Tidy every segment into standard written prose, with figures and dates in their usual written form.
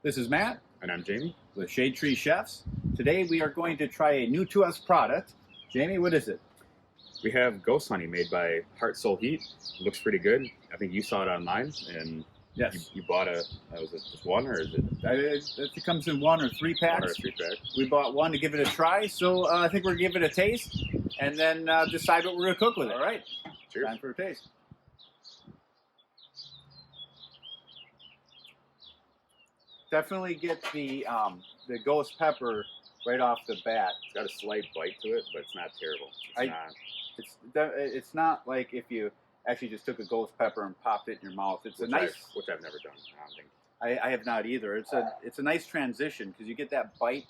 This is Matt And I'm Jamie. with Shade Tree Chefs. Today we are going to try a new to us product. Jamie, what is it? We have ghost honey made by Heart Soul Heat. It looks pretty good. I think you saw it online, and Yes. you bought was it just one, or is it It comes in 1 or 3 packs. 1 or 3 pack? We bought one to give it a try, so I think we're going to give it a taste and then decide what we're going to cook with it. All right, Cheers. time for a taste. Definitely get the ghost pepper right off the bat. It's got a slight bite to it, but it's not terrible. It's not like if you actually just took a ghost pepper and popped it in your mouth. It's which a nice. which I've never done. I don't think. I have not either. It's a nice transition because you get that bite,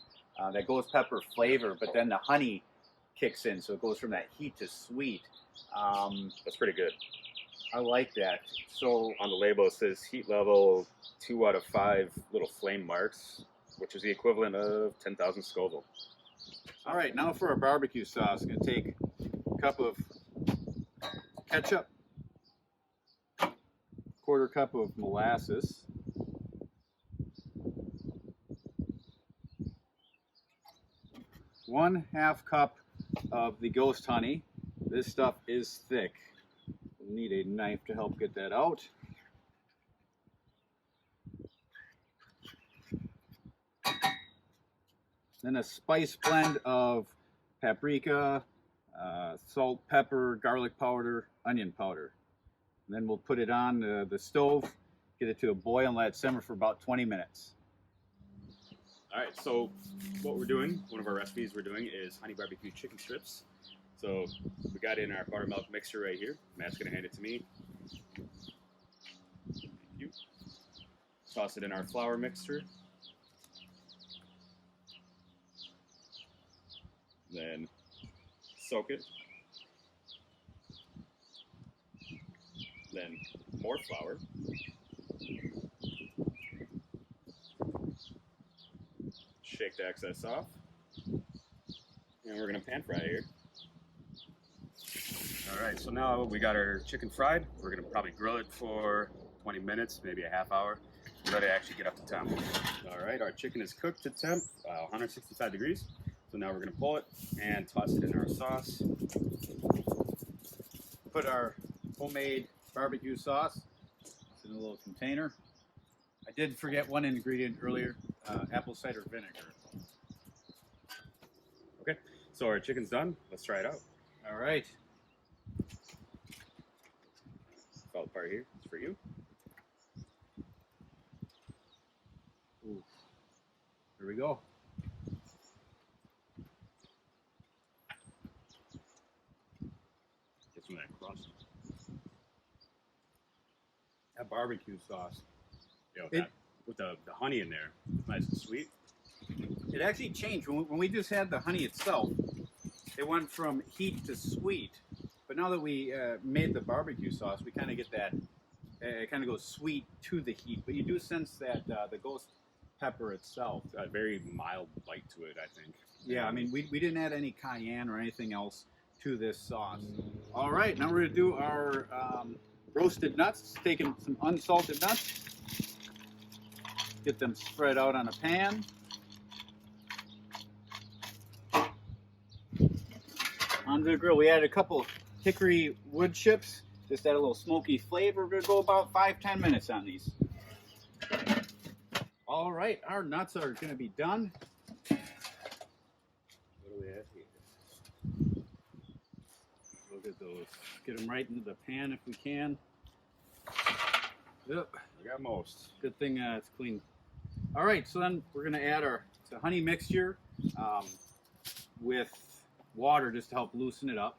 that ghost pepper flavor, but then the honey kicks in, so it goes from that heat to sweet. That's pretty good. I like that. So On the label it says heat level 2 out of 5 little flame marks, which is the equivalent of 10,000 Scoville. all right, now for our barbecue sauce, I'm gonna take a cup of ketchup, quarter cup of molasses, one half cup of the ghost honey. This stuff is thick. We'll need a knife to help get that out. Then a spice blend of paprika, salt, pepper, garlic powder, onion powder. And then we'll put it on the stove, get it to a boil, and let it simmer for about 20 minutes. All right, so what we're doing, one of our recipes we're doing is honey barbecue chicken strips. So we got in our buttermilk mixture right here. Matt's gonna hand it to me. Thank you. Toss it in our flour mixture. Then soak it. Then more flour. Shake the excess off. And we're gonna pan fry here. All right, so now we got our chicken fried. We're gonna probably grill it for 20 minutes, maybe a half hour, let it actually get up to temp. All right, our chicken is cooked to temp, 165 degrees. So now we're gonna pull it and toss it in our sauce. Put our homemade barbecue sauce in a little container. I did forget one ingredient earlier, apple cider vinegar. Okay, so our chicken's done. Let's try it out. All right. Fell part here, it's for you. Ooh. Here we go. Get some of that crust. That barbecue sauce. Yeah, with the honey in there, nice and sweet. It actually changed when we just had the honey itself. It went from heat to sweet, but now that we made the barbecue sauce, we kind of get that. It kind of goes sweet to the heat, but you do sense that the ghost pepper itself. It's got a very mild bite to it, I think. Yeah, I mean we didn't add any cayenne or anything else to this sauce. All right, now we're gonna do our roasted nuts. Taking some unsalted nuts, get them spread out on a pan. Onto the grill, we added a couple hickory wood chips, just add a little smoky flavor. We're gonna go about 5-10 minutes on these. All right, our nuts are gonna be done. What do we have here? Look at those. Get them right into the pan if we can. Yep. We got most. Good thing it's clean. All right, so then we're gonna add our honey mixture with water just to help loosen it up.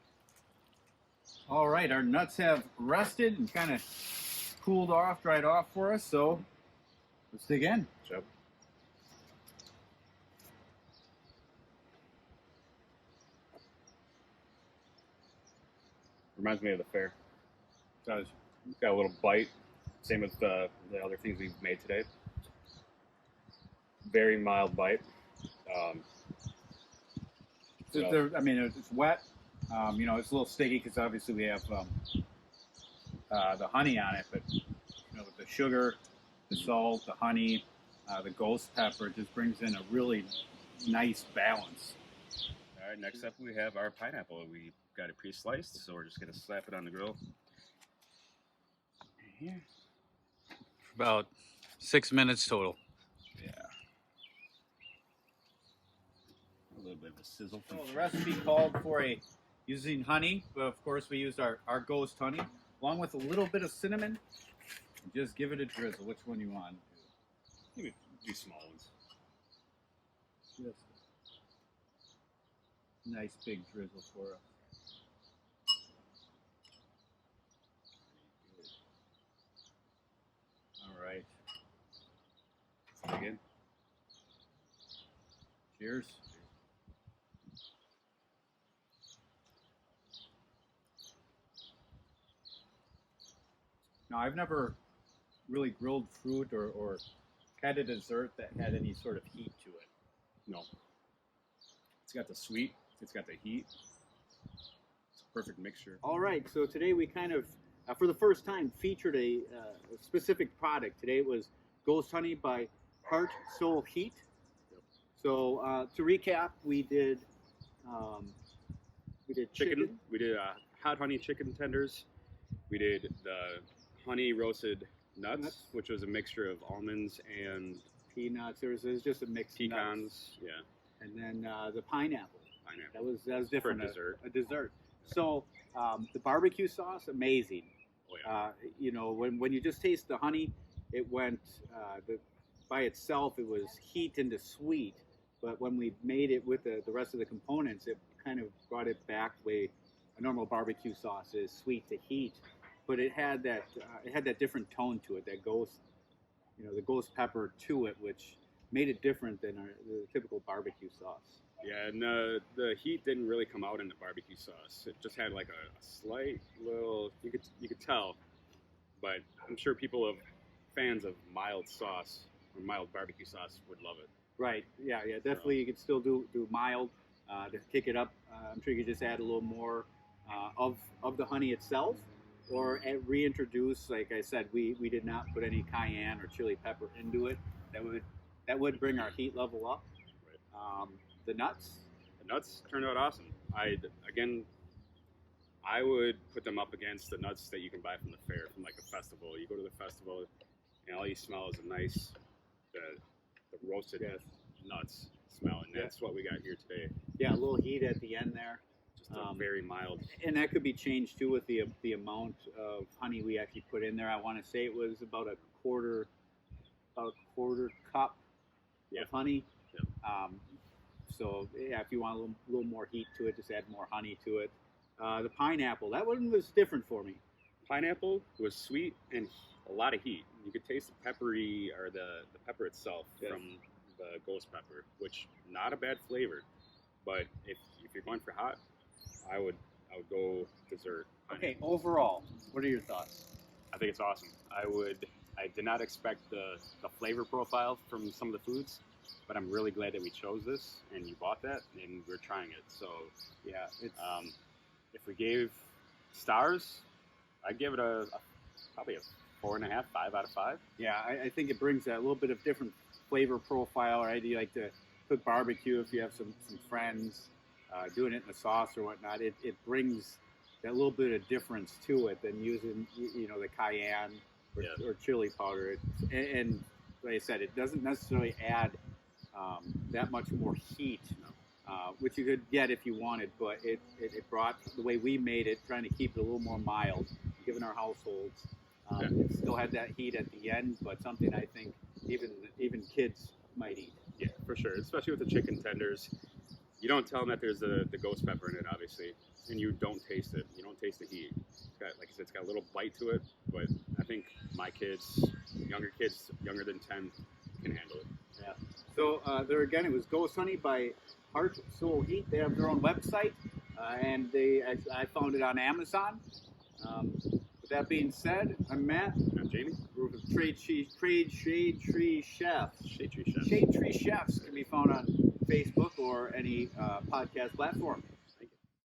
All right, our nuts have rested and kind of cooled off, dried off for us. So let's dig in. Yep. Reminds me of the fair. It does. It's got a little bite. Same with the other things we've made today. Very mild bite. I mean, it's wet. You know, it's a little sticky because obviously we have the honey on it, but you know, with the sugar, the salt, the honey, the ghost pepper just brings in a really nice balance. All right, next up we have our pineapple. We got it pre-sliced, so we're just gonna slap it on the grill. Here. About 6 minutes total. Yeah. A little bit of a sizzle. So the recipe called for using honey, but of course we used our ghost honey, along with a little bit of cinnamon. Just give it a drizzle. Which one you want? Maybe do small ones. Just a nice big drizzle for us. All right. Let's dig in. Cheers. Now, I've never really grilled fruit or had a dessert that had any sort of heat to it. No. It's got the sweet. It's got the heat. It's a perfect mixture. All right, so today we kind of, for the first time, featured a specific product. Today it was Ghost Honey by Heart Soul Heat. Yep. So to recap, we did chicken. We did hot honey chicken tenders. We did the honey roasted nuts, which was a mixture of almonds and peanuts. There was just a mix. Of nuts. pecans. Yeah. And then the pineapple. Pineapple. That was different. For dessert. A dessert. So the barbecue sauce, amazing. Oh yeah. You know, when you just taste the honey, it went by itself. It was heat into sweet, but when we made it with the rest of the components, it kind of brought it back the way a normal barbecue sauce is, sweet to heat. But it had that different tone to it, that ghost, the ghost pepper to it, which made it different than the typical barbecue sauce. Yeah, and the heat didn't really come out in the barbecue sauce. It just had like a slight little, you could tell, but I'm sure fans of mild sauce or mild barbecue sauce would love it. Right. Yeah. Definitely, you could still do mild to kick it up. I'm sure you could just add a little more of the honey itself, or reintroduce. Like I said, we did not put any cayenne or chili pepper into it. That would bring our heat level up. Right. The nuts. The nuts turned out awesome. I would put them up against the nuts that you can buy from the fair, from like a festival. You go to the festival, and all you smell is a nice, the roasted nuts smell, and that's what we got here today. Yeah, a little heat at the end there. Just a very mild. And that could be changed too with the amount of honey we actually put in there. I want to say it was about a quarter cup of honey. Yep. So yeah, if you want a little more heat to it, just add more honey to it. The pineapple, that one was different for me. Pineapple was sweet and a lot of heat. You could taste the peppery, or the pepper itself from the ghost pepper, which not a bad flavor. But if you're going for hot, I would go dessert. Okay, overall, what are your thoughts? I think it's awesome. I did not expect the flavor profile from some of the foods, but I'm really glad that we chose this and you bought that and we're trying it. So yeah, it's if we gave stars, I'd give it probably a 4.5, 5 out of 5. Yeah, I think it brings a little bit of different flavor profile, right? You like to cook barbecue if you have some friends doing it in a sauce or whatnot. It brings that little bit of difference to it than using the cayenne or chili powder. And like I said, it doesn't necessarily add that much more heat, which you could get if you wanted, but it brought, the way we made it, trying to keep it a little more mild, given our households. It still had that heat at the end, but something I think even kids might eat. Yeah, for sure, especially with the chicken tenders. You don't tell them that there's the ghost pepper in it, obviously, and you don't taste it. You don't taste the heat. It's got, like I said, it's got a little bite to it, but I think my kids, younger than 10, can handle it. Yeah. So there again, it was Ghost Honey by Heart Soul Heat. They have their own website, and I found it on Amazon. With that being said, I'm Matt. I'm Jamie. We're with Shade Tree Chefs. Shade Tree Chefs. Shade Tree Chefs can be found on Facebook or any podcast platform.